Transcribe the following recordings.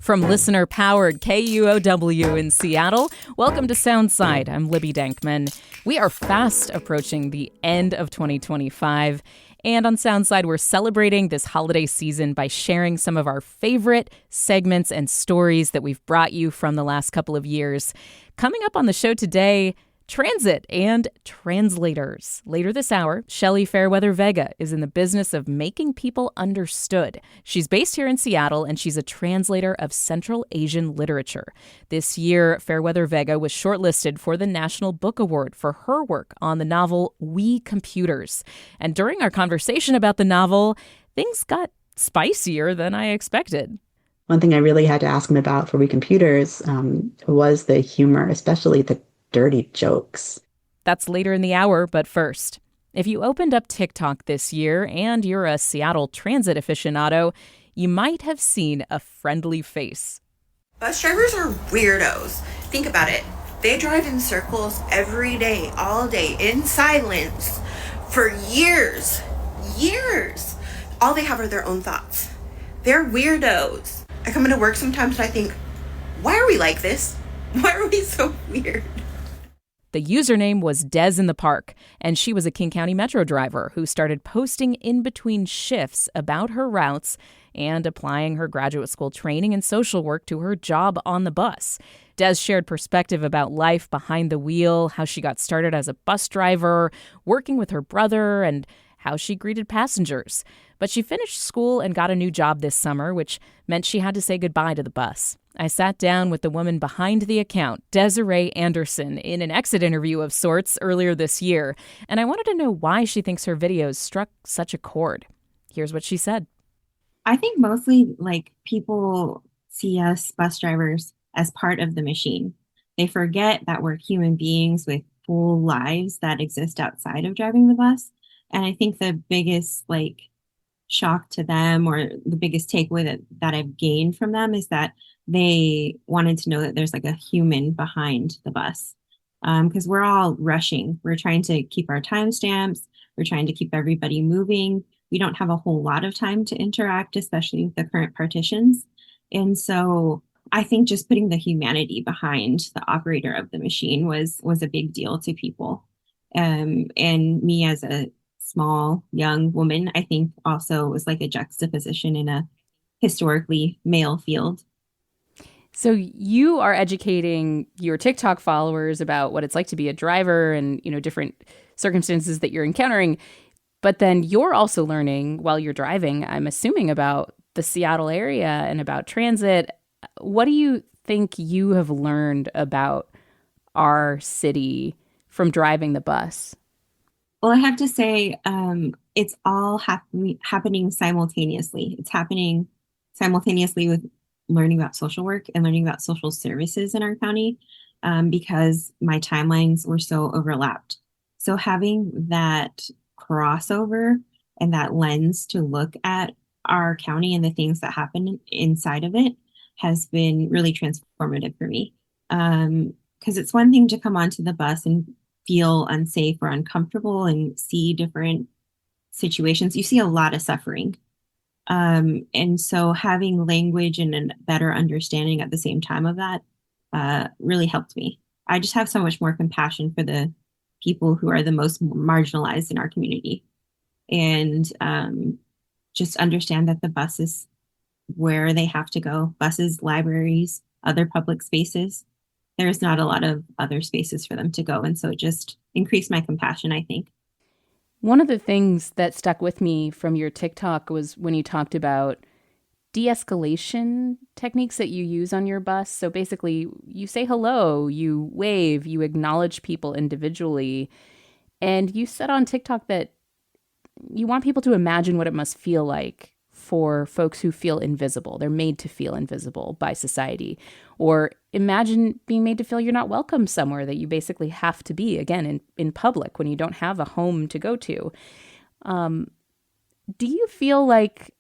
From listener-powered KUOW in Seattle, welcome to Soundside. I'm Libby Dankman. We are fast approaching the end of 2025, and on Soundside, we're celebrating this holiday season by sharing some of our favorite segments and stories that we've brought you from the last couple of years. Coming up on the show today, transit and translators. Later this hour, Shelley Fairweather-Vega is in the business of making people understood. She's based here in Seattle, and she's a translator of Central Asian literature. This year, Fairweather-Vega was shortlisted for the National Book Award for her work on the novel We Computers. And during our conversation about the novel, things got spicier than I expected. One thing I really had to ask him about for We Computers was the humor, especially the dirty jokes. That's later in the hour, but first, if you opened up TikTok this year and you're a Seattle transit aficionado, you might have seen a friendly face. Bus drivers are weirdos. Think about it. They drive in circles every day, all day, in silence, for years. Years. All they have are their own thoughts. They're weirdos. I come into work sometimes and I think, why are we like this? Why are we so weird? The username was Des in the Park, and she was a King County Metro driver who started posting in between shifts about her routes and applying her graduate school training and social work to her job on the bus. Des shared perspective about life behind the wheel, how she got started as a bus driver, working with her brother, and how she greeted passengers. But she finished school and got a new job this summer, which meant she had to say goodbye to the bus. I sat down with the woman behind the account, Desiree Andersen, in an exit interview of sorts earlier this year, and I wanted to know why she thinks her videos struck such a chord. Here's what she said. I think mostly people see us bus drivers as part of the machine. They forget that we're human beings with full lives that exist outside of driving the bus. And I think the biggest shock to them, or the biggest takeaway that I've gained from them, is that they wanted to know that there's a human behind the bus. Because we're all rushing. We're trying to keep our timestamps. We're trying to keep everybody moving. We don't have a whole lot of time to interact, especially with the current partitions. And so I think just putting the humanity behind the operator of the machine was a big deal to people. And me as a small, young woman, I think also was a juxtaposition in a historically male field. So you are educating your TikTok followers about what it's like to be a driver and, different circumstances that you're encountering. But then you're also learning while you're driving, I'm assuming, about the Seattle area and about transit. What do you think you have learned about our city from driving the bus? Well, I have to say, it's all happening simultaneously. It's happening simultaneously with learning about social work and learning about social services in our county, because my timelines were so overlapped. So having that crossover and that lens to look at our county and the things that happen inside of it has been really transformative for me. Because it's one thing to come onto the bus and feel unsafe or uncomfortable and see different situations. You see a lot of suffering. And so having language and a better understanding at the same time of that really helped me. I just have so much more compassion for the people who are the most marginalized in our community, and just understand that the bus is where they have to go. Buses, libraries, other public spaces. There's not a lot of other spaces for them to go. And so it just increased my compassion, I think. One of the things that stuck with me from your TikTok was when you talked about de-escalation techniques that you use on your bus. So basically, you say hello, you wave, you acknowledge people individually. And you said on TikTok that you want people to imagine what it must feel like for folks who feel invisible. They're made to feel invisible by society. Or imagine being made to feel you're not welcome somewhere that you basically have to be, again, in public when you don't have a home to go to. Do you feel like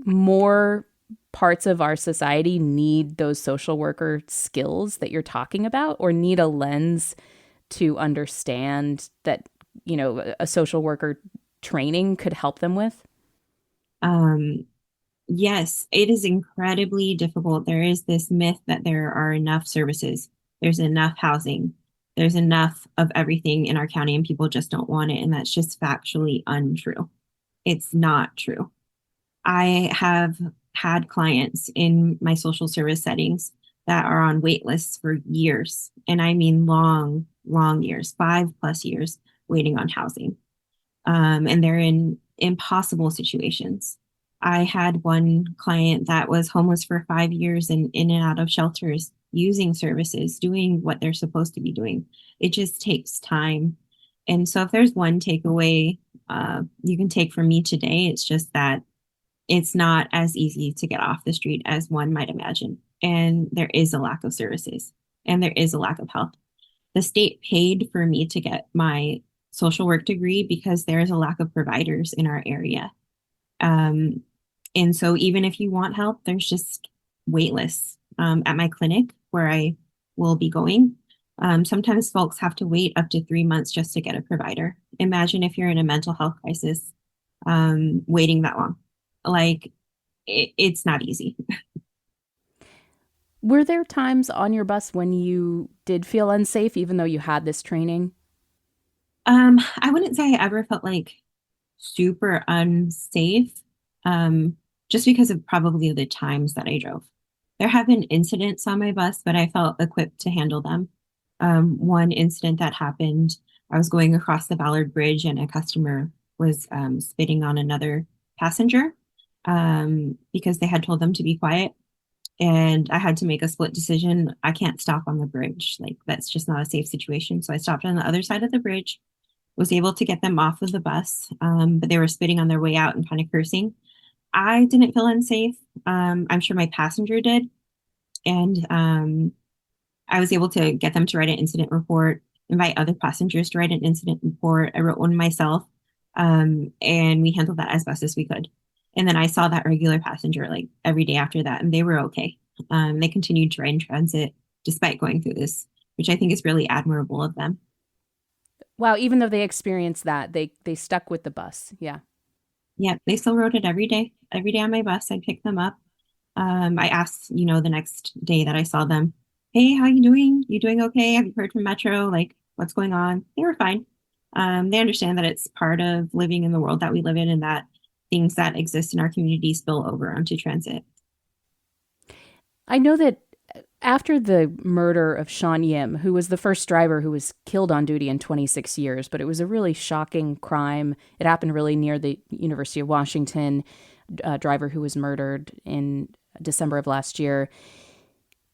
more parts of our society need those social worker skills that you're talking about, or need a lens to understand that, a social worker training could help them with? Yes, it is incredibly difficult. There is this myth that there are enough services, there's enough housing, there's enough of everything in our county, and people just don't want it. And that's just factually untrue. It's not true. I have had clients in my social service settings that are on wait lists for years. And I mean long, long years, 5+ years waiting on housing. And they're in impossible situations. I had one client that was homeless for 5 years and in and out of shelters, using services, doing what they're supposed to be doing. It just takes time. And so, if there's one takeaway you can take from me today, it's just that it's not as easy to get off the street as one might imagine. And there is a lack of services and there is a lack of help. The state paid for me to get my social work degree because there is a lack of providers in our area. Um, and so even if you want help, there's just wait lists at my clinic where I will be going. Sometimes folks have to wait up to 3 months just to get a provider. Imagine if you're in a mental health crisis, waiting that long. Like, it's not easy. Were there times on your bus when you did feel unsafe, even though you had this training? I wouldn't say I ever felt like super unsafe, just because of probably the times that I drove. There have been incidents on my bus, but I felt equipped to handle them. One incident that happened, I was going across the Ballard Bridge and a customer was spitting on another passenger because they had told them to be quiet. And I had to make a split decision. I can't stop on the bridge. Like, that's just not a safe situation. So I stopped on the other side of the bridge, was able to get them off of the bus, but they were spitting on their way out and kind of cursing. I didn't feel unsafe. I'm sure my passenger did. And I was able to get them to write an incident report, invite other passengers to write an incident report. I wrote one myself, and we handled that as best as we could. And then I saw that regular passenger like every day after that, and they were okay. They continued to ride in transit despite going through this, which I think is really admirable of them. Wow, even though they experienced that, they stuck with the bus. Yeah. Yeah, they still rode it every day. Every day on my bus, I'd pick them up. I asked, the next day that I saw them, "Hey, how you doing? You doing okay? Have you heard from Metro? Like, what's going on?" They were fine. They understand that it's part of living in the world that we live in, and that things that exist in our community spill over onto transit. I know that after the murder of Sean Yim, who was the first driver who was killed on duty in 26 years, but it was a really shocking crime. It happened really near the University of Washington, driver who was murdered in December of last year.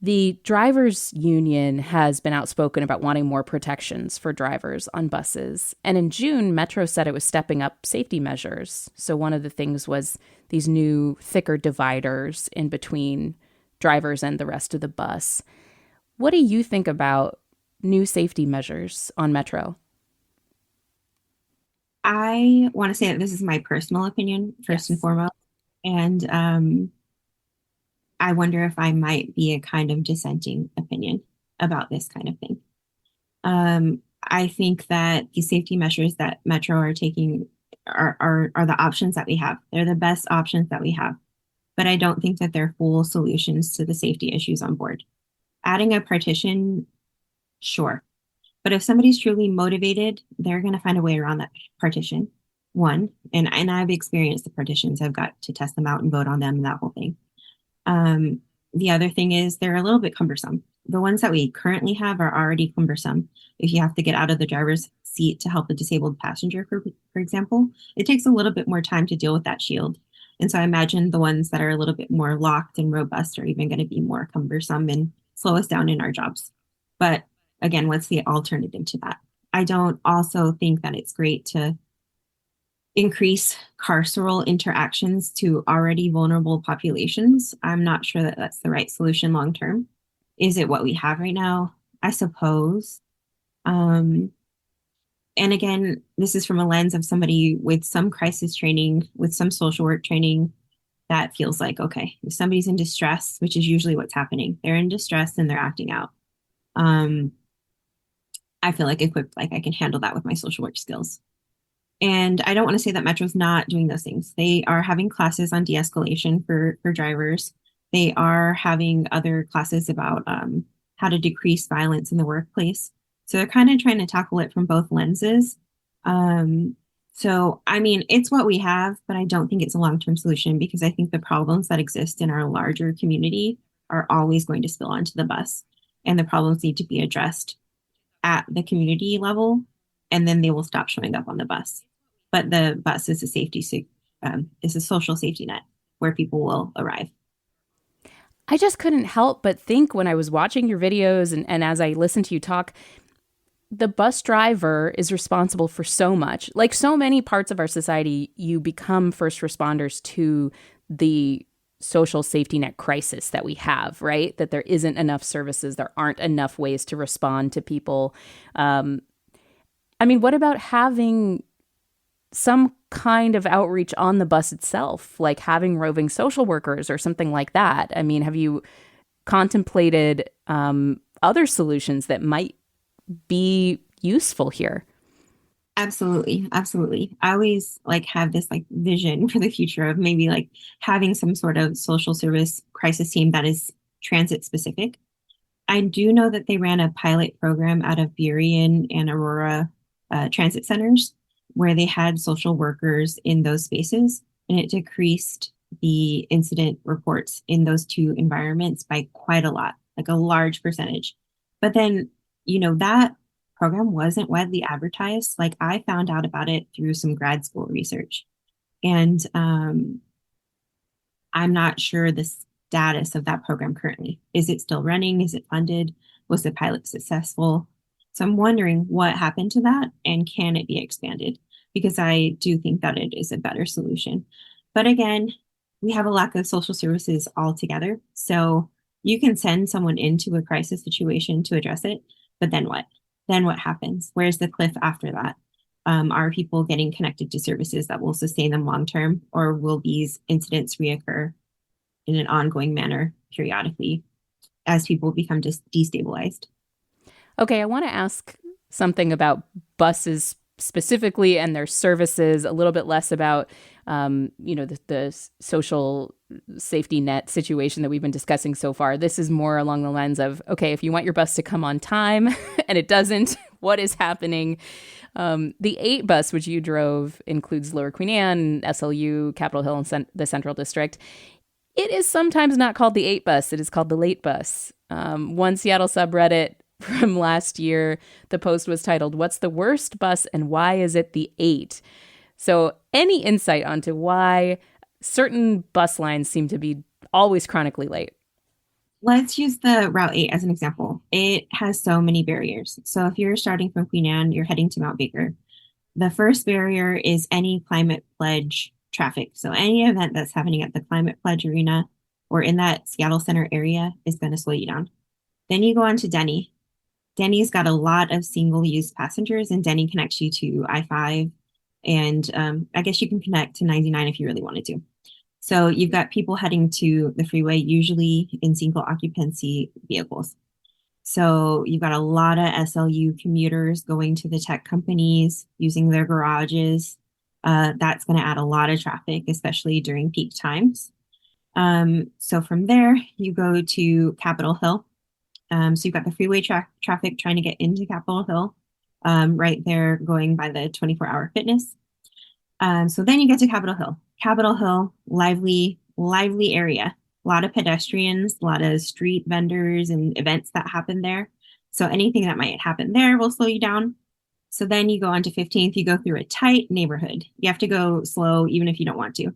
The drivers' union has been outspoken about wanting more protections for drivers on buses. And in June, Metro said it was stepping up safety measures. So one of the things was these new, thicker dividers in between drivers and the rest of the bus. What do you think about new safety measures on Metro? I want to say that this is my personal opinion, first and foremost. And I wonder if I might be a kind of dissenting opinion about this kind of thing. I think that the safety measures that Metro are taking are the options that we have. They're the best options that we have. But I don't think that they're full solutions to the safety issues on board. Adding a partition, sure. But if somebody's truly motivated, they're going to find a way around that partition. One, and I've experienced the partitions. I've got to test them out and vote on them and that whole thing. The other thing is they're a little bit cumbersome. The ones that we currently have are already cumbersome. If you have to get out of the driver's seat to help a disabled passenger, for example, it takes a little bit more time to deal with that shield. And so I imagine the ones that are a little bit more locked and robust are even going to be more cumbersome and slow us down in our jobs. But again, what's the alternative to that? I don't also think that it's great to increase carceral interactions to already vulnerable populations. I'm not sure that that's the right solution long term. Is it what we have right now? I suppose. And again, this is from a lens of somebody with some crisis training, with some social work training, that feels like, okay, if somebody's in distress, which is usually what's happening, they're in distress and they're acting out. I feel like equipped, like I can handle that with my social work skills. And I don't want to say that Metro's not doing those things. They are having classes on de-escalation for drivers. They are having other classes about how to decrease violence in the workplace. So they're kind of trying to tackle it from both lenses. So, I mean, it's what we have, but I don't think it's a long-term solution because I think the problems that exist in our larger community are always going to spill onto the bus. And the problems need to be addressed at the community level, and then they will stop showing up on the bus. But the bus is a social safety net where people will arrive. I just couldn't help but think when I was watching your videos and as I listened to you talk, the bus driver is responsible for so much. Like so many parts of our society, you become first responders to the social safety net crisis that we have, right? That there isn't enough services, there aren't enough ways to respond to people. I mean, what about having some kind of outreach on the bus itself, like having roving social workers or something like that? I mean, have you contemplated other solutions that might be useful here? Absolutely, absolutely. I always like have this like vision for the future of maybe like having some sort of social service crisis team that is transit specific. I do know that they ran a pilot program out of Burien and Aurora transit centers where they had social workers in those spaces, and it decreased the incident reports in those two environments by quite a lot, like a large percentage. But then, that program wasn't widely advertised. Like I found out about it through some grad school research. And I'm not sure the status of that program currently. Is it still running? Is it funded? Was the pilot successful? So I'm wondering what happened to that and can it be expanded? Because I do think that it is a better solution. But again, we have a lack of social services altogether. So you can send someone into a crisis situation to address it, but then what? Then what happens? Where's the cliff after that? Are people getting connected to services that will sustain them long term, or will these incidents reoccur in an ongoing manner periodically as people become just destabilized? Okay, I want to ask something about buses specifically and their services, a little bit less about, the social safety net situation that we've been discussing so far. This is more along the lines of, okay, if you want your bus to come on time and it doesn't, what is happening? The 8 bus, which you drove, includes Lower Queen Anne, SLU, Capitol Hill, and the Central District. It is sometimes not called the 8 bus. It is called the late bus. One Seattle subreddit from last year, the post was titled, "What's the worst bus and why is it the 8?" So any insight onto why certain bus lines seem to be always chronically late? Let's use the Route 8 as an example. It has so many barriers. So if you're starting from Queen Anne, you're heading to Mount Baker. The first barrier is any climate pledge traffic. So any event that's happening at the Climate Pledge Arena or in that Seattle Center area is going to slow you down. Then you go on to Denny. Denny's got a lot of single-use passengers, and Denny connects you to I-5, and I guess you can connect to 99 if you really wanted to. So you've got people heading to the freeway, usually in single occupancy vehicles. So you've got a lot of SLU commuters going to the tech companies, using their garages. That's going to add a lot of traffic, especially during peak times. So from there, you go to Capitol Hill. So you've got the freeway traffic trying to get into Capitol Hill, right there going by the 24-hour fitness. So then you get to Capitol Hill. Capitol Hill, lively area. A lot of pedestrians, a lot of street vendors and events that happen there. So anything that might happen there will slow you down. So then you go on to 15th, you go through a tight neighborhood. You have to go slow even if you don't want to.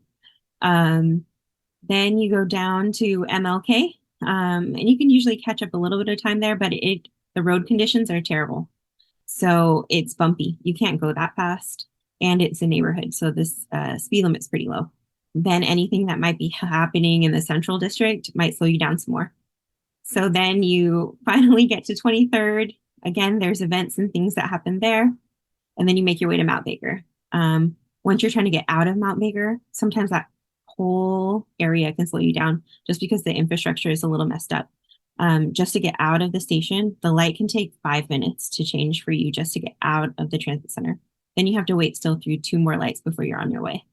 Then you go down to MLK. And you can usually catch up a little bit of time there, but the road conditions are terrible. So it's bumpy. You can't go that fast. And it's a neighborhood. So this speed limit's pretty low. Then anything that might be happening in the Central District might slow you down some more. So then you finally get to 23rd. Again, there's events and things that happen there. And then you make your way to Mount Baker. Once you're trying to get out of Mount Baker, sometimes that whole area can slow you down just because the infrastructure is a little messed up. Just to get out of the station, the light can take 5 minutes to change for you just to get out of the transit center. then you have to wait still through 2 more lights before you're on your way.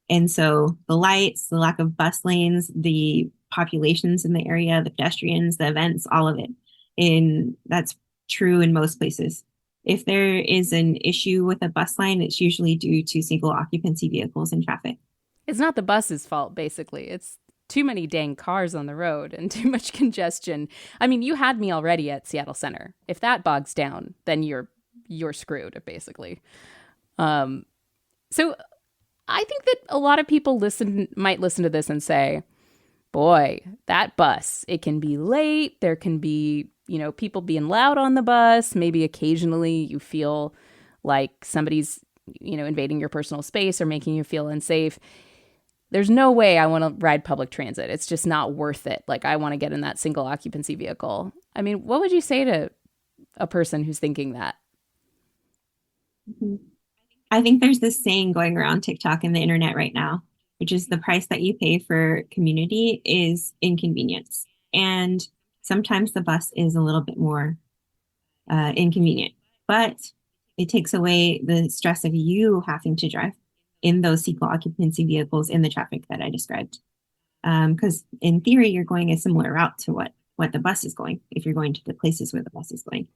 And so the lights, the lack of bus lanes, the populations in the area, the pedestrians, the events, all of it. And that's true in most places. If there is an issue with a bus line, it's usually due to single occupancy vehicles in traffic. It's not the bus's fault, basically. It's too many dang cars on the road and too much congestion. I mean, you had me already at Seattle Center. If that bogs down, then you're screwed, basically. So I think that a lot of people might listen to this and say, boy, that bus, it can be late. There can be, people being loud on the bus. Maybe occasionally you feel like somebody's, invading your personal space or making you feel unsafe. There's no way I want to ride public transit. It's just not worth it. Like, I want to get in that single occupancy vehicle. I mean, what would you say to a person who's thinking that? I think there's this saying going around TikTok and the internet right now, which is the price that you pay for community is inconvenience. And sometimes the bus is a little bit more inconvenient, but it takes away the stress of you having to drive in those single occupancy vehicles in the traffic that I described. Because in theory, you're going a similar route to what the bus is going, if you're going to the places where the bus is going.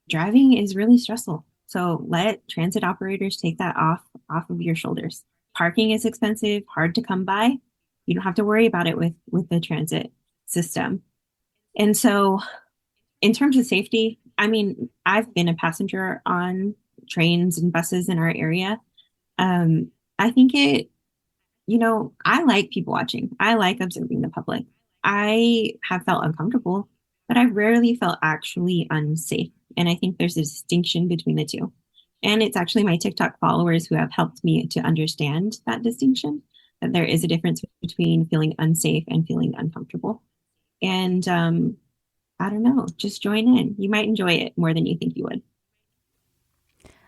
Driving is really stressful. So let transit operators take that off of your shoulders. Parking is expensive, hard to come by. You don't have to worry about it with the transit system. And so in terms of safety, I mean, I've been a passenger on trains and buses in our area. I think I like people watching. I like observing the public. I have felt uncomfortable, but I've rarely felt actually unsafe. And I think there's a distinction between the two. And it's actually my TikTok followers who have helped me to understand that distinction, that there is a difference between feeling unsafe and feeling uncomfortable. And I don't know, just join in. You might enjoy it more than you think you would.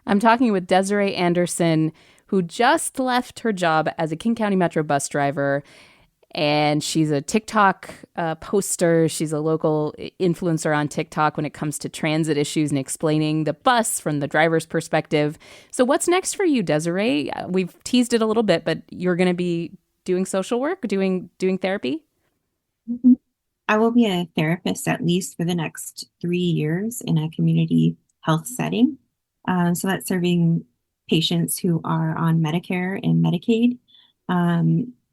I'm talking with Desiree Andersen, who just left her job as a King County Metro bus driver. And she's a TikTok poster. She's a local influencer on TikTok when it comes to transit issues and explaining the bus from the driver's perspective. So what's next for you, Desiree? We've teased it a little bit, but you're going to be doing social work, doing therapy? Mm-hmm. I will be a therapist at least for the next 3 years in a community health setting. So that's serving patients who are on Medicare and Medicaid.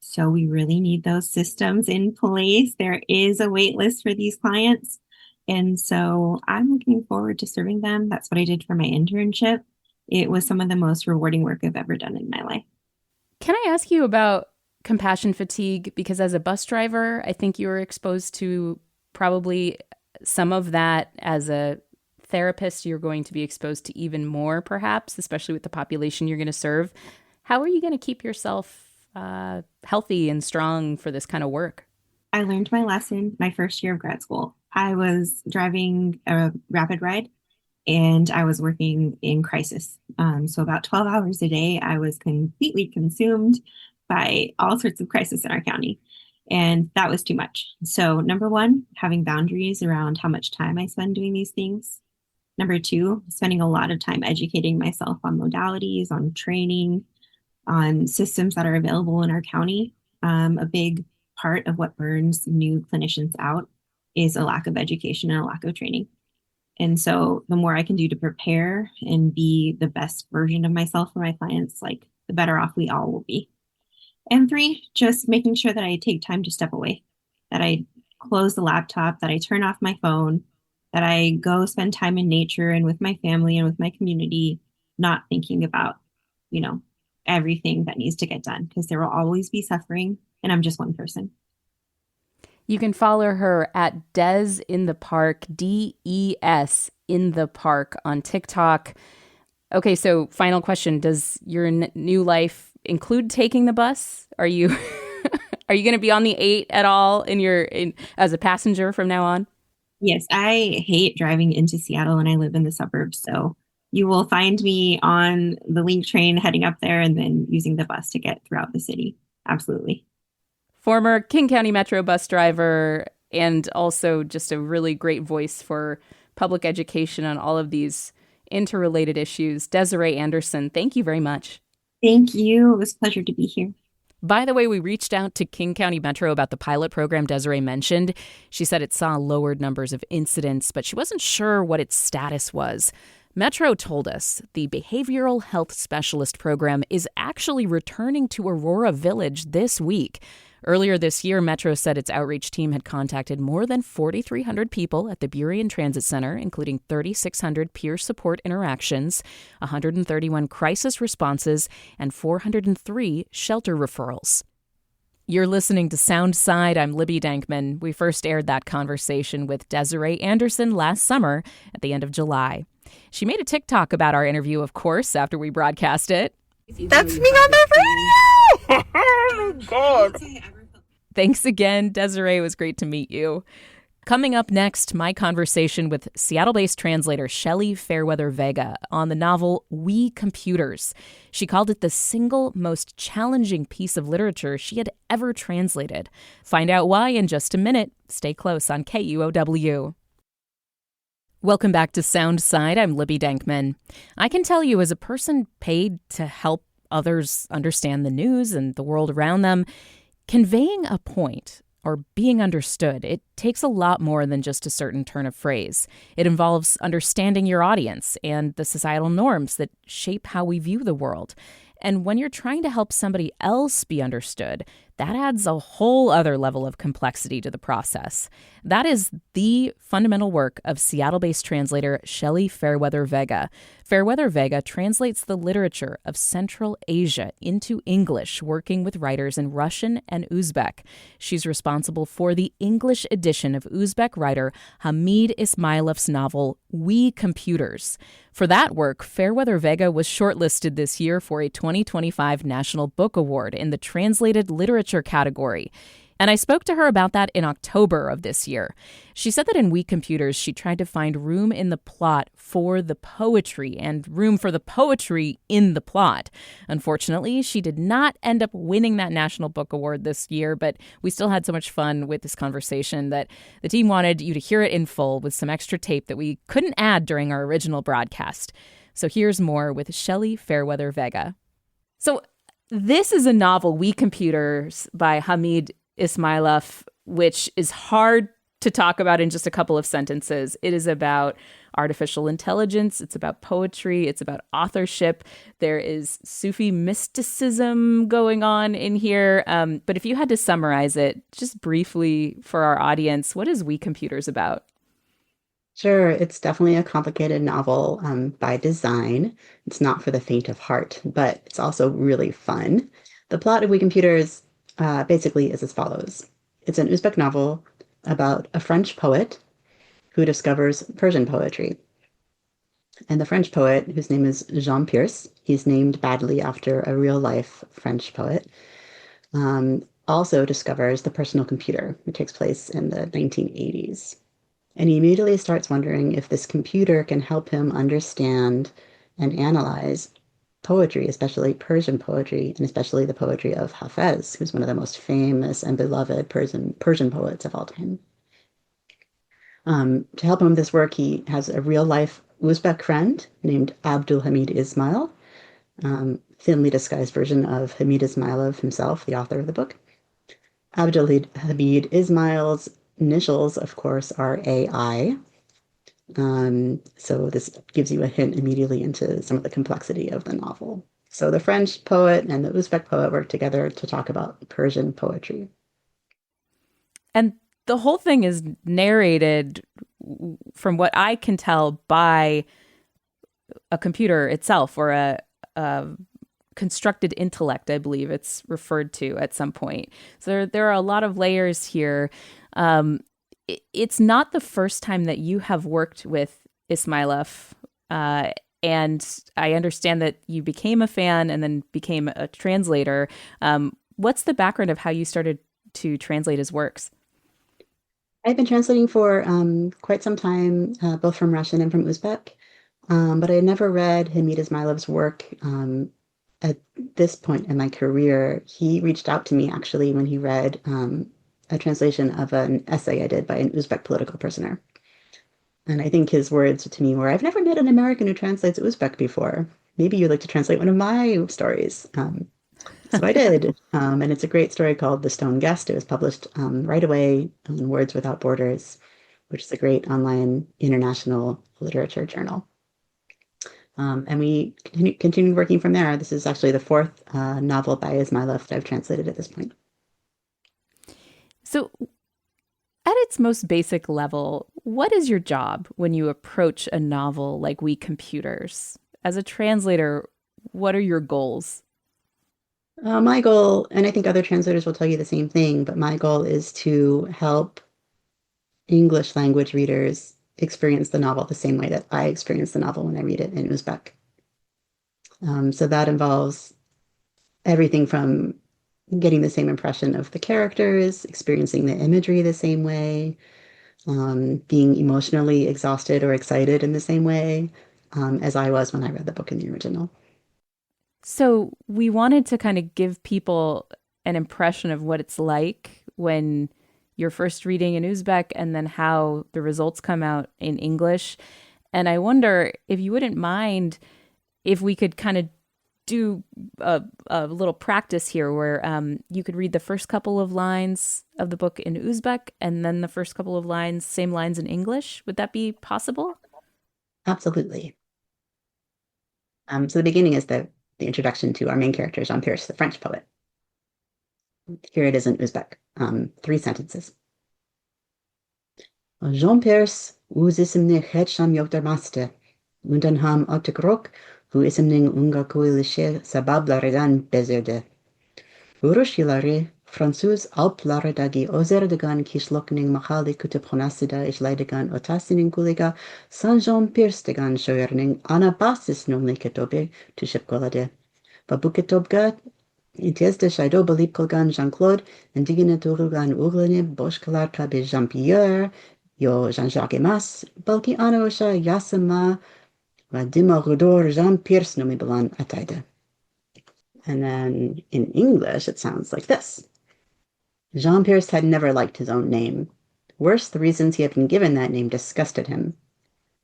So we really need those systems in place. There is a wait list for these clients. And so I'm looking forward to serving them. That's what I did for my internship. It was some of the most rewarding work I've ever done in my life. Can I ask you about compassion fatigue? Because as a bus driver, I think you were exposed to probably some of that. As a therapist, you're going to be exposed to even more, perhaps, especially with the population you're going to serve. How are you going to keep yourself healthy and strong for this kind of work? I learned my lesson my first year of grad school. I was driving a rapid ride and I was working in crisis. So about 12 hours a day, I was completely consumed by all sorts of crisis in our county. And that was too much. So number one, having boundaries around how much time I spend doing these things. Number two, spending a lot of time educating myself on modalities, on training, on systems that are available in our county. A big part of what burns new clinicians out is a lack of education and a lack of training. And so the more I can do to prepare and be the best version of myself for my clients, like the better off we all will be. And three, just making sure that I take time to step away, that I close the laptop, that I turn off my phone, that I go spend time in nature and with my family and with my community, not thinking about, everything that needs to get done, because there will always be suffering and I'm just one person. You can follow her at Des in the Park, DES in the Park on TikTok. Okay, so final question. Does your new life include taking the bus? Are you are you going to be on the 8 at all as a passenger from now on? Yes, I hate driving into Seattle and I live in the suburbs. So you will find me on the Link train heading up there and then using the bus to get throughout the city. Absolutely. Former King County Metro bus driver and also just a really great voice for public education on all of these interrelated issues. Desiree Andersen, thank you very much. Thank you. It was a pleasure to be here. By the way, we reached out to King County Metro about the pilot program Desiree mentioned. She said it saw lowered numbers of incidents, but she wasn't sure what its status was. Metro told us the behavioral health specialist program is actually returning to Aurora Village this week. Earlier this year, Metro said its outreach team had contacted more than 4,300 people at the Burien Transit Center, including 3,600 peer support interactions, 131 crisis responses, and 403 shelter referrals. You're listening to Soundside. I'm Libby Dankman. We first aired that conversation with Desiree Andersen last summer at the end of July. She made a TikTok about our interview, of course, after we broadcast it. That's me on the radio! Oh my God. Thanks again, Desiree. It was great to meet you. Coming up next, my conversation with Seattle-based translator Shelley Fairweather-Vega on the novel We Computers. She called it the single most challenging piece of literature she had ever translated. Find out why in just a minute. Stay close on KUOW. Welcome back to Soundside. I'm Libby Dankman. I can tell you, as a person paid to help others understand the news and the world around them, conveying a point or being understood, it takes a lot more than just a certain turn of phrase. It involves understanding your audience and the societal norms that shape how we view the world. And when you're trying to help somebody else be understood, that adds a whole other level of complexity to the process. That is the fundamental work of Seattle-based translator Shelley Fairweather-Vega. Fairweather-Vega translates the literature of Central Asia into English, working with writers in Russian and Uzbek. She's responsible for the English edition of Uzbek writer Hamid Ismailov's novel We Computers. For that work, Fairweather-Vega was shortlisted this year for a 2025 National Book Award in the Translated Literature category. And I spoke to her about that in October of this year. She said that in We Computers, she tried to find room in the plot for the poetry and room for the poetry in the plot. Unfortunately, she did not end up winning that National Book Award this year, but we still had so much fun with this conversation that the team wanted you to hear it in full with some extra tape that we couldn't add during our original broadcast. So here's more with Shelley Fairweather-Vega. So this is a novel, We Computers, by Hamid Ismailov, which is hard to talk about in just a couple of sentences. It is about artificial intelligence. It's about poetry. It's about authorship. There is Sufi mysticism going on in here. But if you had to summarize it just briefly for our audience, what is We Computers about? Sure, it's definitely a complicated novel by design. It's not for the faint of heart, but it's also really fun. The plot of We Computers basically is as follows. It's an Uzbek novel about a French poet who discovers Persian poetry. And the French poet, whose name is Jean Pierce, he's named badly after a real-life French poet, also discovers the personal computer, which takes place in the 1980s. And he immediately starts wondering if this computer can help him understand and analyze poetry, especially Persian poetry, and especially the poetry of Hafez, who's one of the most famous and beloved Persian poets of all time. To help him with this work, he has a real-life Uzbek friend named Abdul Hamid Ismail, thinly disguised version of Hamid Ismailov himself, the author of the book. Abdul Hamid Ismail's initials, of course, are AI. So this gives you a hint immediately into some of the complexity of the novel. So the French poet and the Uzbek poet work together to talk about Persian poetry. And the whole thing is narrated, from what I can tell, by a computer itself, or a constructed intellect, I believe it's referred to at some point. So there are a lot of layers here. It's not the first time that you have worked with Ismailov, and I understand that you became a fan and then became a translator. What's the background of how you started to translate his works? I've been translating for quite some time, both from Russian and from Uzbek, but I had never read Hamid Ismailov's work at this point in my career. He reached out to me, actually, when he read a translation of an essay I did by an Uzbek political prisoner. And I think his words to me were, I've never met an American who translates Uzbek before. Maybe you'd like to translate one of my stories. So I did. And it's a great story called The Stone Guest. It was published right away on Words Without Borders, which is a great online international literature journal. And we continued working from there. This is actually the fourth novel by Ismailov that I've translated at this point. So, at its most basic level, what is your job when you approach a novel like We Computers? As a translator, what are your goals? My goal, and I think other translators will tell you the same thing, but my goal is to help English language readers experience the novel the same way that I experience the novel when I read it in Uzbek. So that involves everything from getting the same impression of the characters, experiencing the imagery the same way, being emotionally exhausted or excited in the same way as I was when I read the book in the original. So we wanted to kind of give people an impression of what it's like when you're first reading in Uzbek and then how the results come out in English. And I wonder if you wouldn't mind if we could kind of do a little practice here where you could read the first couple of lines of the book in Uzbek and then the first couple of lines, same lines in English. Would that be possible? Absolutely. So the beginning is the introduction to our main character, Jean Pierce, the French poet. Here it is in Uzbek, 3 sentences. Jean Pierce, uzisimne hetsham yokdarmaste, undanham otikrok, hu isimning unga kuilishe sababla redan bezerde. Urushilare, Franzuz alplaredagi ozerdegan kishlokning machali kutepronasida ishleidegan otasining kuliga, San Jean Pierce degan shoerning anabasis nomliketobe to shipkolade. Babuketobga, Intiesde Shaido Balipkolgan Jean-Claude, Indigene Turugan Urlene, Boshkalarka be Jean-Pierre, Yo Jean-Jacques Emas, Balki Anosha Yasama, Vadima Rudor Jean-Pierce Nomibalan Ataide. And then in English, it sounds like this. Jean Pierce had never liked his own name. Worse, the reasons he had been given that name disgusted him.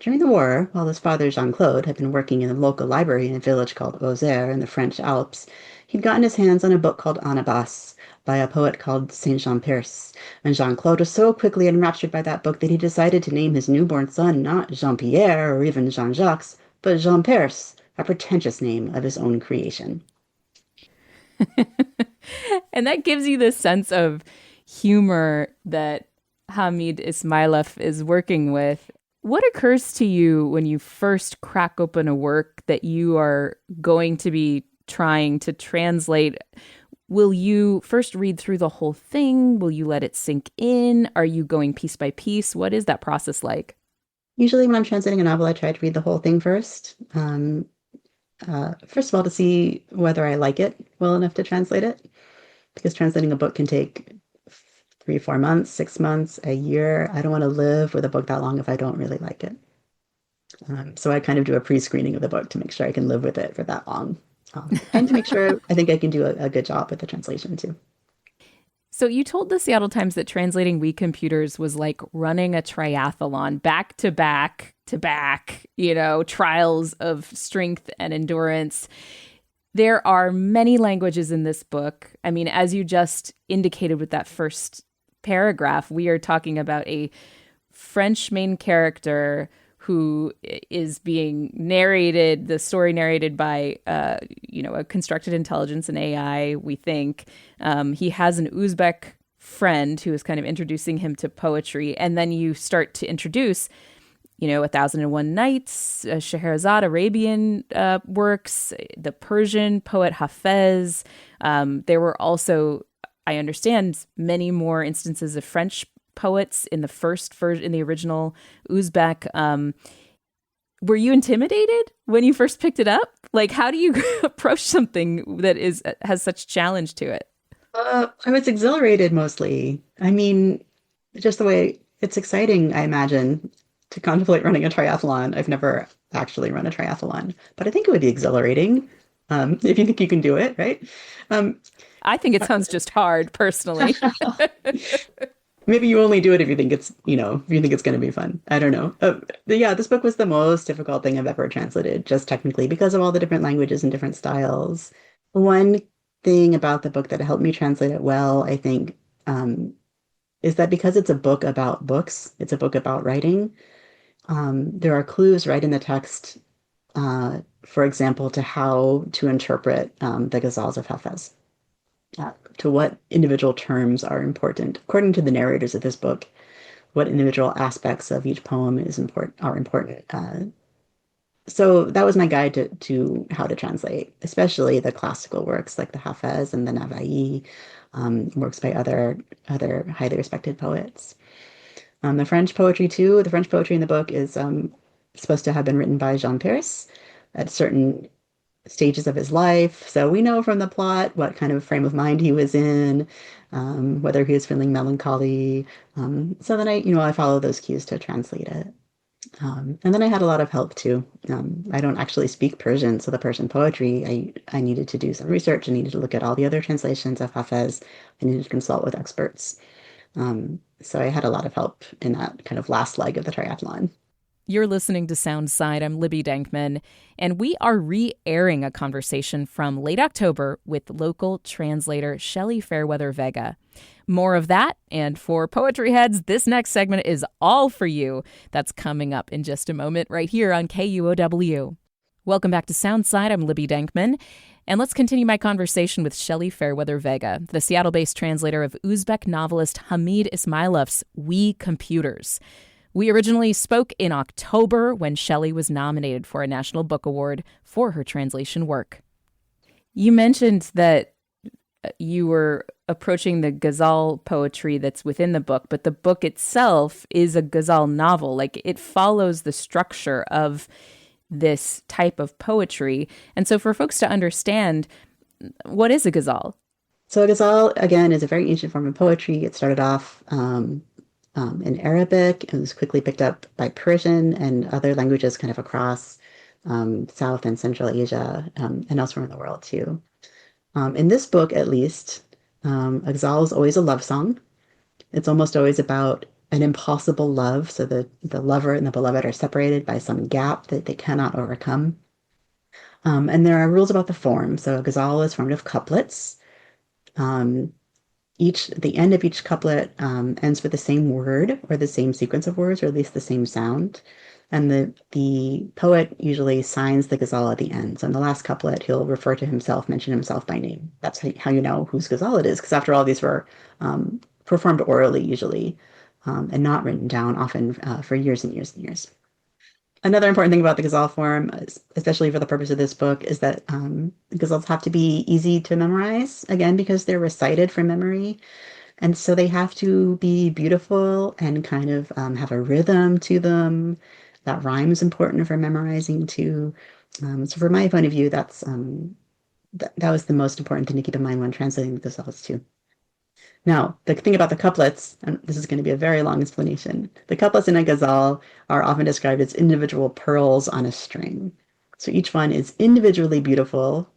During the war, while his father Jean-Claude had been working in the local library in a village called Auxerre in the French Alps, he'd gotten his hands on a book called Anabas by a poet called Saint Jean Pierce, and Jean-Claude was so quickly enraptured by that book that he decided to name his newborn son not Jean-Pierre or even Jean-Jacques, but Jean Pierce, a pretentious name of his own creation. And that gives you this sense of humor that Hamid Ismailov is working with. What occurs to you when you first crack open a work that you are going to be trying to translate? Will you first read through the whole thing? Will you let it sink in? Are you going piece by piece? What is that process like? Usually when I'm translating a novel, I try to read the whole thing first. First of all, to see whether I like it well enough to translate it, because translating a book can take 3, 4 months, 6 months, a year. I don't want to live with a book that long if I don't really like it. So I kind of do a pre-screening of the book to make sure I can live with it for that long. And to make sure I think I can do a good job with the translation too. So you told the Seattle Times that translating We Computers was like running a triathlon, back to back to back, trials of strength and endurance. There are many languages in this book. I mean, as you just indicated with that first paragraph, we are talking about a French main character who is being narrated, the story narrated by, a constructed intelligence, an AI, we think. He has an Uzbek friend who is kind of introducing him to poetry. And then you start to introduce, 1001 Nights, Scheherazade, Arabian works, the Persian poet Hafez. There were also, I understand, many more instances of French poets in the first version, in the original Uzbek. Were you intimidated when you first picked it up? Like, how do you approach something that has such challenge to it? I was exhilarated mostly. I mean, just the way it's exciting, I imagine, to contemplate running a triathlon. I've never actually run a triathlon, but I think it would be exhilarating if you think you can do it, right? I think it sounds just hard, personally. Maybe you only do it if you think it's, if you think it's going to be fun. I don't know. But yeah, this book was the most difficult thing I've ever translated, just technically, because of all the different languages and different styles. One thing about the book that helped me translate it well, I think, is that because it's a book about books, it's a book about writing, there are clues right in the text, for example, to how to interpret the ghazals of Hafez, to what individual terms are important. According to the narrators of this book, what individual aspects of each poem are important. So that was my guide to how to translate, especially the classical works like the Hafez and the Navai, works by other highly respected poets. The French poetry too. The French poetry in the book is supposed to have been written by Jean Pierce at certain stages of his life. So we know from the plot what kind of frame of mind he was in, whether he was feeling melancholy. So then I follow those cues to translate it. And then I had a lot of help too. I don't actually speak Persian, so the Persian poetry, I needed to do some research. I needed to look at all the other translations of Hafez. I needed to consult with experts. So I had a lot of help in that kind of last leg of the triathlon. You're listening to Soundside. I'm Libby Denkman, and we are re-airing a conversation from late October with local translator Shelley Fairweather-Vega. More of that, and for poetry heads, this next segment is all for you. That's coming up in just a moment right here on KUOW. Welcome back to Soundside. I'm Libby Denkman, and let's continue my conversation with Shelley Fairweather-Vega, the Seattle-based translator of Uzbek novelist Hamid Ismailov's We Computers. We originally spoke in October when Shelley was nominated for a National Book Award for her translation work. You mentioned that you were approaching the ghazal poetry that's within the book, but the book itself is a ghazal novel. Like, it follows the structure of this type of poetry. And so for folks to understand, what is a ghazal? So a ghazal, again, is a very ancient form of poetry. It started off in Arabic. It was quickly picked up by Persian and other languages kind of across South and Central Asia, and elsewhere in the world too. In this book, at least, a ghazal is always a love song. It's almost always about an impossible love. So the lover and the beloved are separated by some gap that they cannot overcome. And there are rules about the form. So a ghazal is formed of couplets. The end of each couplet ends with the same word or the same sequence of words, or at least the same sound. And the poet usually signs the ghazal at the end. So in the last couplet, he'll refer to himself, mention himself by name. That's how you know whose ghazal it is, because after all, these were performed orally usually, and not written down, often for years and years and years. Another important thing about the ghazal form, especially for the purpose of this book, is that ghazals have to be easy to memorize, again, because they're recited from memory. And so they have to be beautiful and kind of have a rhythm to them. That rhyme is important for memorizing too. So from my point of view, that was the most important thing to keep in mind when translating the ghazals too. Now, the thing about the couplets, and this is going to be a very long explanation, the couplets in a ghazal are often described as individual pearls on a string. So each one is individually beautiful,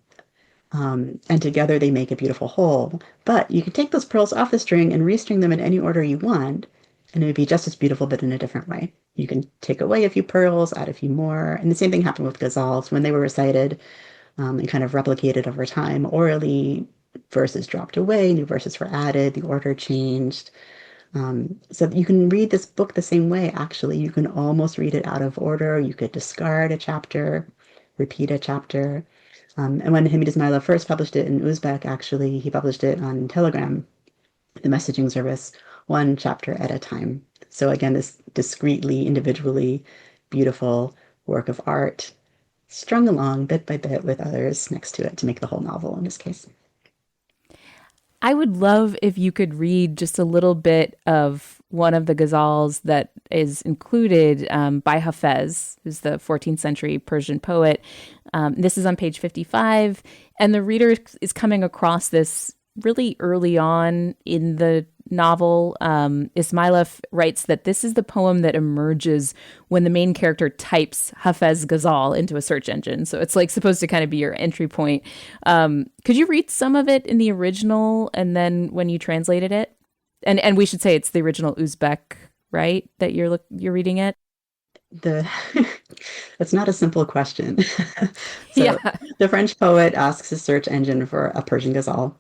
and together they make a beautiful whole. But you can take those pearls off the string and restring them in any order you want, and it would be just as beautiful, but in a different way. You can take away a few pearls, add a few more, and the same thing happened with ghazals. When they were recited and kind of replicated over time orally, verses dropped away, new verses were added, the order changed. So you can read this book the same way, actually. You can almost read it out of order. You could discard a chapter, repeat a chapter. And when Hamid Ismailov first published it in Uzbek, actually, he published it on Telegram, the messaging service, one chapter at a time. So again, this discreetly, individually beautiful work of art, strung along bit by bit with others next to it to make the whole novel in this case. I would love if you could read just a little bit of one of the ghazals that is included by Hafez, who's the 14th century Persian poet. This is on page 55, and the reader is coming across this really early on in the novel. Ismailov writes that this is the poem that emerges when the main character types Hafez ghazal into a search engine. So it's like supposed to kind of be your entry point. Could you read some of it in the original and then when you translated it? And we should say it's the original Uzbek, right? That you're reading it. The It's not a simple question. Yeah. So the French poet asks his search engine for a Persian ghazal.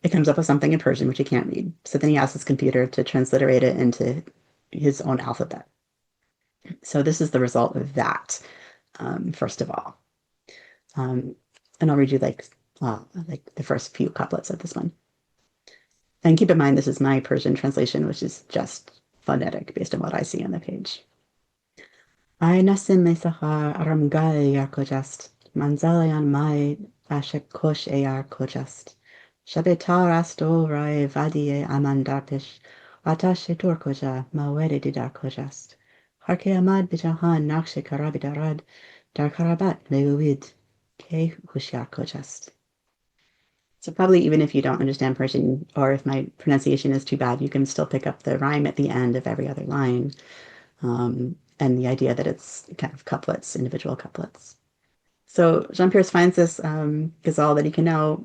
It comes up with something in Persian which he can't read. So then he asks his computer to transliterate it into his own alphabet. So this is the result of that, first of all. And I'll read you like the first few couplets of this one. And keep in mind, this is my Persian translation, which is just phonetic based on what I see on the page. Ay nasim me sahar aramgal yar kojast, manzalayan mai ashek kosh eyar kojast. Shabetar asto rai vadie amandarpish, atash tur koja mawere didar kojast. Harke amad bijahan nakshe karabidarad, dar karabat leuid, ke hushar kojast. So probably even if you don't understand Persian, or if my pronunciation is too bad, you can still pick up the rhyme at the end of every other line. And the idea that it's kind of couplets, individual couplets. So Jean-Pierre finds this ghazal that he can now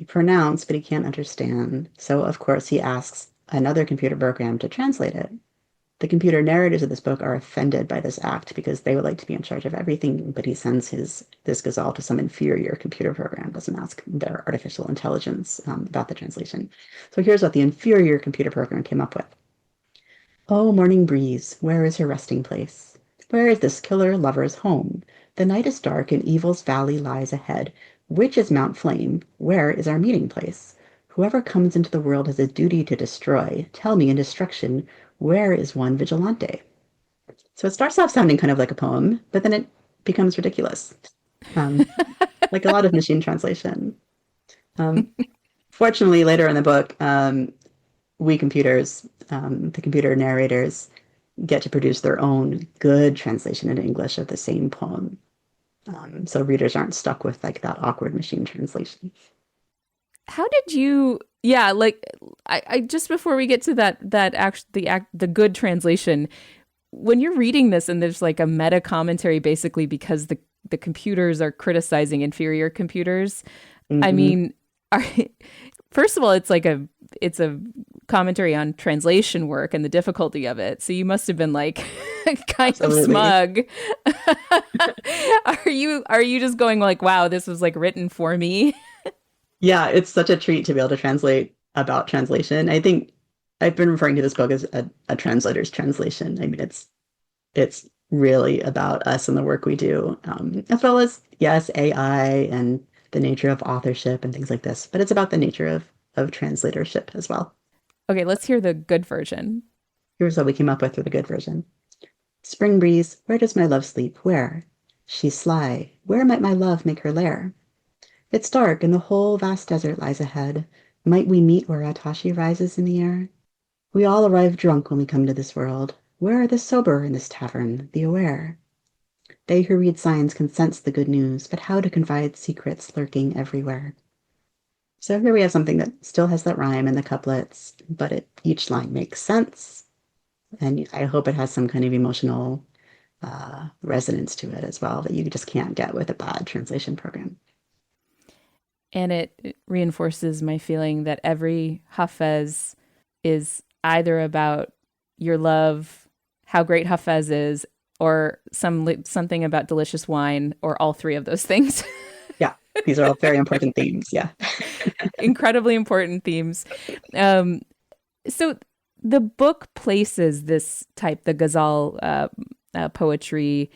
pronounce, but he can't understand. So of course he asks another computer program to translate it. The computer narrators of this book are offended by this act because they would like to be in charge of everything, but he sends this ghazal to some inferior computer program, doesn't ask their artificial intelligence about the translation. So here's what the inferior computer program came up with. Oh, morning breeze, where is her resting place? Where is this killer lover's home? The night is dark and evil's valley lies ahead. Which is Mount Flame? Where is our meeting place? Whoever comes into the world has a duty to destroy. Tell me in destruction, where is one vigilante? So it starts off sounding kind of like a poem, but then it becomes ridiculous, like a lot of machine translation. Fortunately, later in the book, we computers, the computer narrators, get to produce their own good translation into English of the same poem. So readers aren't stuck with like that awkward machine translation. How did you? Yeah, like I just before we get to the good translation, when you're reading this and there's like a meta commentary, basically because the computers are criticizing inferior computers. Mm-hmm. I mean, first of all, it's a commentary on translation work and the difficulty of it. So you must have been like kind Absolutely. Of smug. Are you just going like, wow, this was like written for me? Yeah, it's such a treat to be able to translate about translation. I think I've been referring to this book as a translator's translation. I mean, it's really about us and the work we do, as well as, yes, AI and the nature of authorship and things like this. But it's about the nature of translatorship as well. Okay, let's hear the good version. Here's what we came up with for the good version. Spring breeze, where does my love sleep? Where? She's sly. Where might my love make her lair? It's dark and the whole vast desert lies ahead. Might we meet where Atashi rises in the air? We all arrive drunk when we come to this world. Where are the sober in this tavern, the aware? They who read signs can sense the good news, but how to confide secrets lurking everywhere? So here we have something that still has that rhyme and the couplets, but each line makes sense. And I hope it has some kind of emotional resonance to it as well that you just can't get with a bad translation program. And it reinforces my feeling that every Hafez is either about your love, how great Hafez is, or something about delicious wine, or all three of those things. Yeah, these are all very important themes. Yeah. Incredibly important themes. So the book places this type, the ghazal poetry,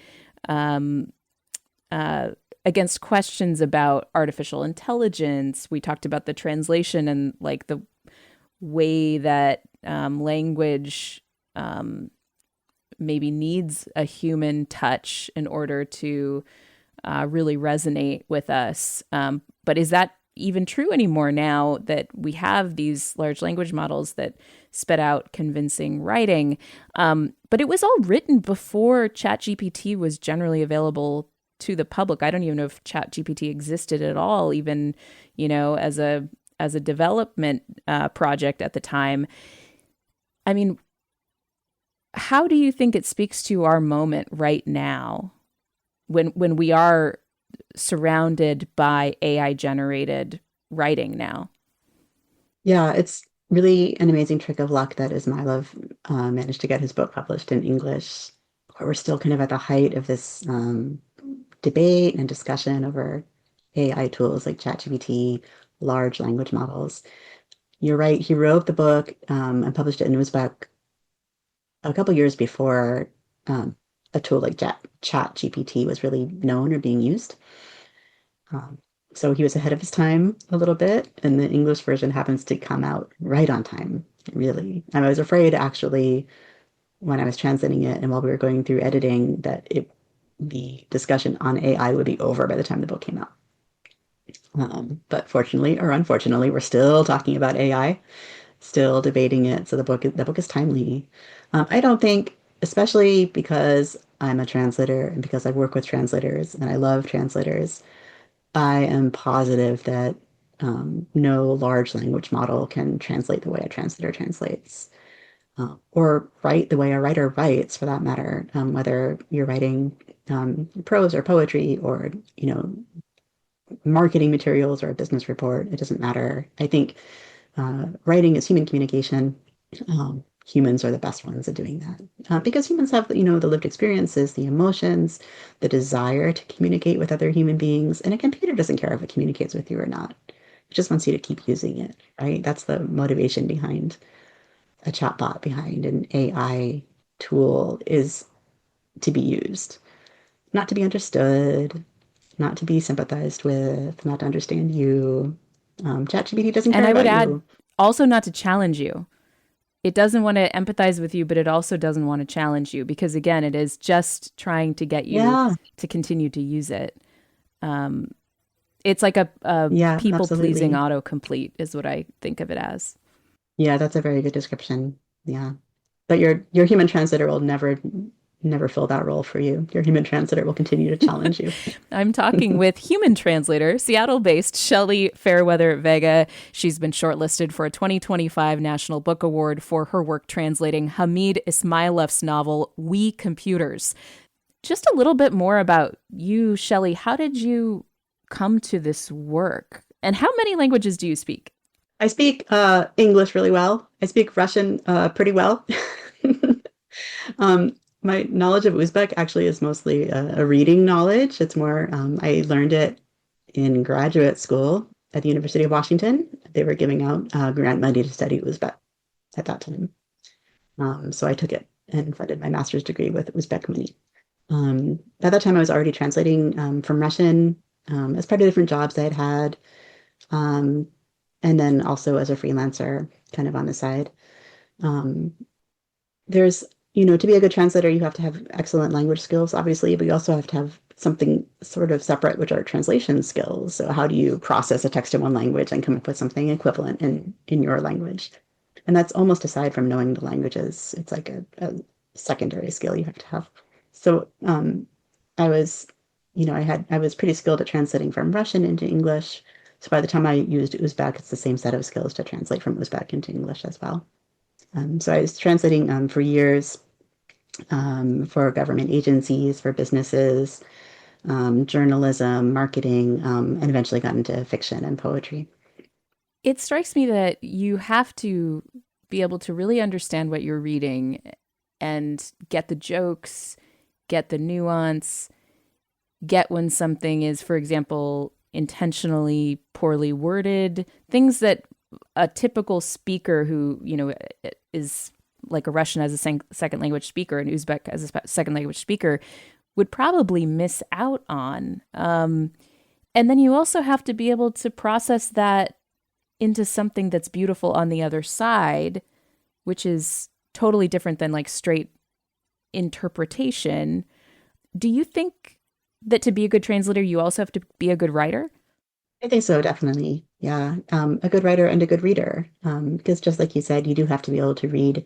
against questions about artificial intelligence. We talked about the translation and like the way that language maybe needs a human touch in order to really resonate with us. But is that even true anymore now that we have these large language models that spit out convincing writing? But it was all written before ChatGPT was generally available to the public. I don't even know if ChatGPT existed at all, even, as a development project at the time. I mean, how do you think it speaks to our moment right now when we are surrounded by AI generated writing now? Yeah, it's really an amazing trick of luck that Ismailov managed to get his book published in English. We're still kind of at the height of this debate and discussion over AI tools like ChatGPT, large language models. You're right. He wrote the book and published it in Uzbek a couple years before a tool like ChatGPT was really known or being used. Um, so he was ahead of his time a little bit, and the English version happens to come out right on time, really. And I was afraid actually when I was translating it and while we were going through editing that the discussion on AI would be over by the time the book came out. But fortunately or unfortunately, we're still talking about AI, still debating it. So the book is timely. I don't think, especially because I'm a translator and because I work with translators and I love translators, I am positive that no large language model can translate the way a translator translates, or write the way a writer writes, for that matter. Whether you're writing prose or poetry, or marketing materials or a business report, it doesn't matter. I think writing is human communication. Humans are the best ones at doing that because humans have, the lived experiences, the emotions, the desire to communicate with other human beings. And a computer doesn't care if it communicates with you or not. It just wants you to keep using it, right? That's the motivation behind a chatbot, behind an AI tool, is to be used, not to be understood, not to be sympathized with, not to understand you. ChatGPT doesn't And care I would about add you. also not to challenge you. It doesn't want to empathize with you, but it also doesn't want to challenge you because, again, it is just trying to get you Yeah, to continue to use it. It's like a yeah, people-pleasing absolutely. autocomplete is what I think of it as. Yeah, that's a very good description. Yeah. But your human translator will never fill that role for you. Your human translator will continue to challenge you. I'm talking with human translator, Seattle-based Shelley Fairweather-Vega. She's been shortlisted for a 2025 National Book Award for her work translating Hamid Ismailov's novel, We Computers. Just a little bit more about you, Shelley. How did you come to this work? And how many languages do you speak? I speak English really well. I speak Russian pretty well. Um, my knowledge of Uzbek actually is mostly a reading knowledge. It's more, I learned it in graduate school at the University of Washington. They were giving out grant money to study Uzbek at that time. So I took it and funded my master's degree with Uzbek money. By that time, I was already translating from Russian as part of different jobs I had had, um, and then also as a freelancer, kind of on the side. Um, there's, to be a good translator, you have to have excellent language skills, obviously, but you also have to have something sort of separate, which are translation skills. So how do you process a text in one language and come up with something equivalent in your language? And that's almost aside from knowing the languages. It's like a secondary skill you have to have. So I was, I was pretty skilled at translating from Russian into English. So by the time I used Uzbek, it's the same set of skills to translate from Uzbek into English as well. So I was translating for years for government agencies, for businesses, journalism, marketing, and eventually got into fiction and poetry. It strikes me that you have to be able to really understand what you're reading and get the jokes, get the nuance, get when something is, for example, intentionally poorly worded, things that a typical speaker who, is like a Russian as a second language speaker, an Uzbek as a second language speaker, would probably miss out on. And then you also have to be able to process that into something that's beautiful on the other side, which is totally different than like straight interpretation. Do you think that to be a good translator, you also have to be a good writer? I think so, definitely. Yeah. A good writer and a good reader. Because just like you said, you do have to be able to read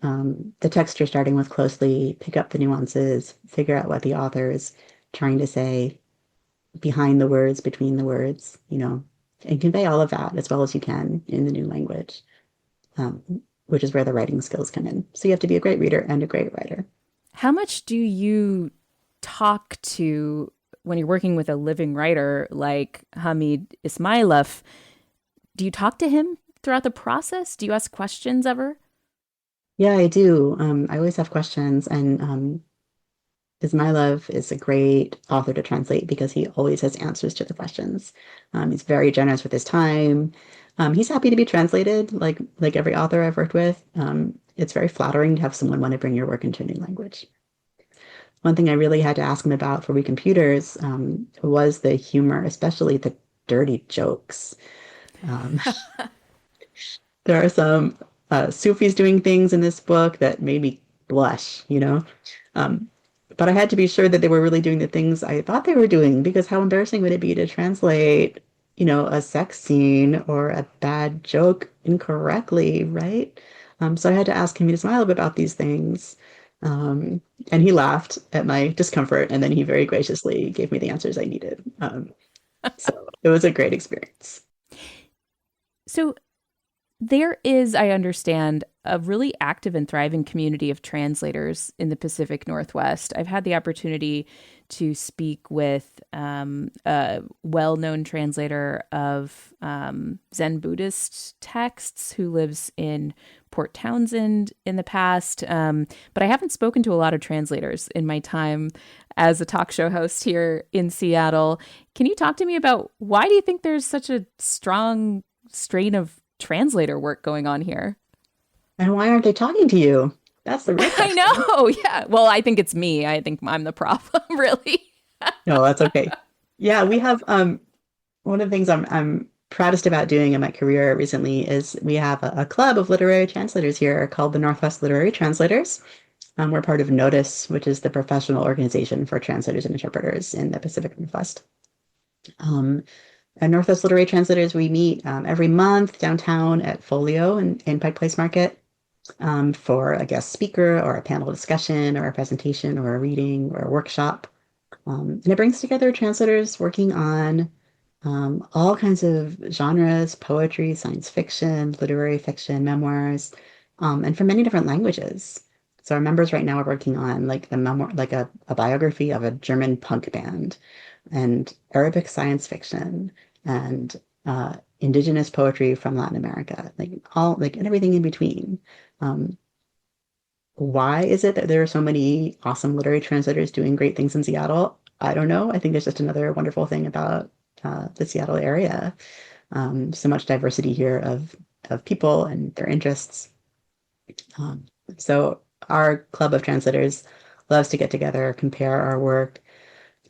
the text you're starting with closely, pick up the nuances, figure out what the author is trying to say behind the words, between the words, and convey all of that as well as you can in the new language, which is where the writing skills come in. So you have to be a great reader and a great writer. How much do you talk to when you're working with a living writer like Hamid Ismailov? Do you talk to him throughout the process? Do you ask questions ever? Yeah, I do. I always have questions, and Ismailov is a great author to translate because he always has answers to the questions. He's very generous with his time. He's happy to be translated, like every author I've worked with. It's very flattering to have someone want to bring your work into a new language. One thing I really had to ask him about for We Computers was the humor, especially the dirty jokes. Um, there are some Sufis doing things in this book that made me blush, you know? Um, but I had to be sure that they were really doing the things I thought they were doing, because how embarrassing would it be to translate, a sex scene or a bad joke incorrectly, right? So I had to ask Hamid Ismailov about these things. Um, and he laughed at my discomfort, and then he very graciously gave me the answers I needed. So it was a great experience. So there is, I understand, a really active and thriving community of translators in the Pacific Northwest. I've had the opportunity to speak with a well-known translator of Zen Buddhist texts who lives in Port Townsend in the past, but I haven't spoken to a lot of translators in my time as a talk show host here in Seattle. Can you talk to me about why do you think there's such a strong strain of translator work going on here? And why aren't they talking to you? That's the real question. I know. Yeah. Well, I think it's me. I think I'm the problem, really. No, that's okay. Yeah, we have one of the things I'm proudest about doing in my career recently is we have a club of literary translators here called the Northwest Literary Translators. We're part of Notice, which is the professional organization for translators and interpreters in the Pacific Northwest. At Northwest Literary Translators, we meet every month downtown at Folio in Pike Place Market for a guest speaker or a panel discussion or a presentation or a reading or a workshop. And it brings together translators working on all kinds of genres: poetry, science fiction, literary fiction, memoirs, and from many different languages. So our members right now are working on like a memoir, like a biography of a German punk band, and Arabic science fiction, and indigenous poetry from Latin America, and everything in between. Why is it that there are so many awesome literary translators doing great things in Seattle? I don't know. I think there's just another wonderful thing about the Seattle area. So much diversity here of people and their interests. So our club of translators loves to get together, compare our work,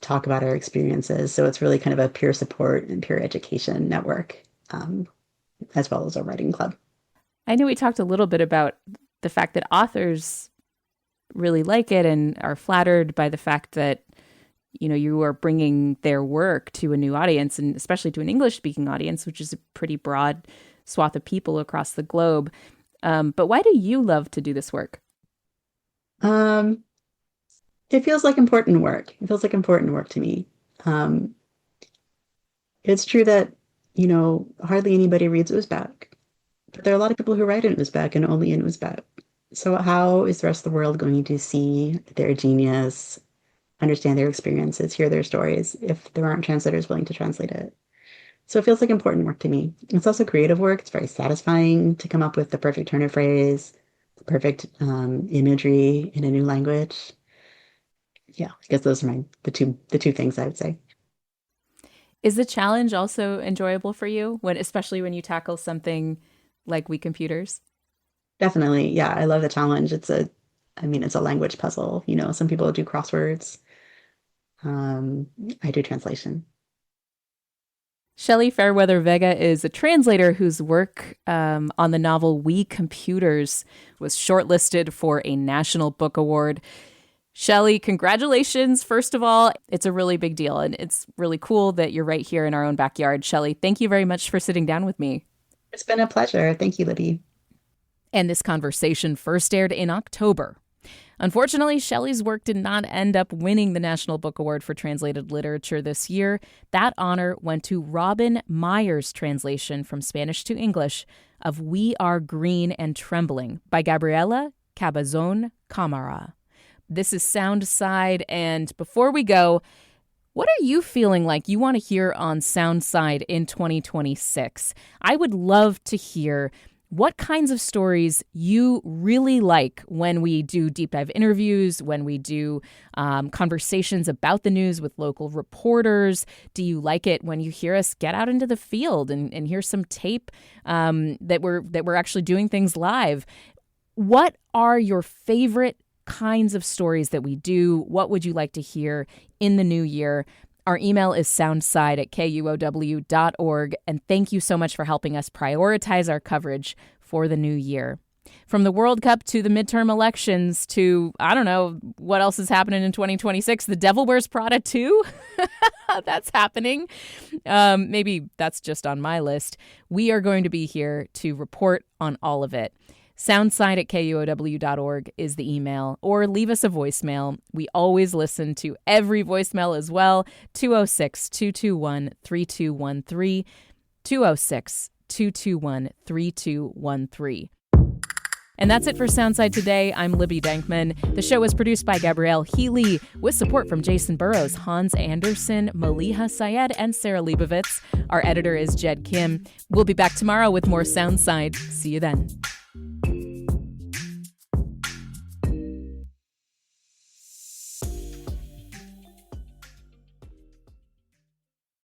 talk about our experiences. So it's really kind of a peer support and peer education network, as well as a writing club. I know we talked a little bit about the fact that authors really like it and are flattered by the fact that, you are bringing their work to a new audience, and especially to an English-speaking audience, which is a pretty broad swath of people across the globe. But why do you love to do this work? It feels like important work. It feels like important work to me. It's true that, hardly anybody reads Uzbek, but there are a lot of people who write in Uzbek and only in Uzbek. So how is the rest of the world going to see their genius, understand their experiences, hear their stories, if there aren't translators willing to translate it? So it feels like important work to me. It's also creative work. It's very satisfying to come up with the perfect turn of phrase, the perfect imagery in a new language. Yeah, I guess those are the two things I would say. Is the challenge also enjoyable for you, especially when you tackle something like We Computers? Definitely. Yeah, I love the challenge. It's a language puzzle. Some people do crosswords. I do translation. Shelley Fairweather-Vega is a translator whose work on the novel We Computers was shortlisted for a National Book Award. Shelley, congratulations, first of all. It's a really big deal, and it's really cool that you're right here in our own backyard. Shelley, thank you very much for sitting down with me. It's been a pleasure. Thank you, Libby. And this conversation first aired in October. Unfortunately, Shelley's work did not end up winning the National Book Award for Translated Literature this year. That honor went to Robin Meyer's translation from Spanish to English of We Are Green and Trembling by Gabriela Cabazon Camara. This is Sound Side, and before we go, What are you feeling like you want to hear on Soundside in 2026? I would love to hear what kinds of stories you really like when we do deep dive interviews, when we do conversations about the news with local reporters. Do you like it when you hear us get out into the field and hear some tape that we're actually doing things live? What are your favorite kinds of stories that we do? What would you like to hear in the new year? Our email is soundside@kuow.org, and thank you so much for helping us prioritize our coverage for the new year. From the World Cup to the midterm elections to, I don't know, what else is happening in 2026? The Devil Wears Prada 2? That's happening. Maybe that's just on my list. We are going to be here to report on all of it. Soundside@kuow.org is the email, or leave us a voicemail. We always listen to every voicemail as well. 206-221-3213, 206-221-3213. And that's it for Soundside today. I'm Libby Denkman. The show was produced by Gabrielle Healy with support from Jason Burrows, Hans Andersen, Maliha Syed, and Sarah Leibovitz. Our editor is Jed Kim. We'll be back tomorrow with more Soundside. See you then.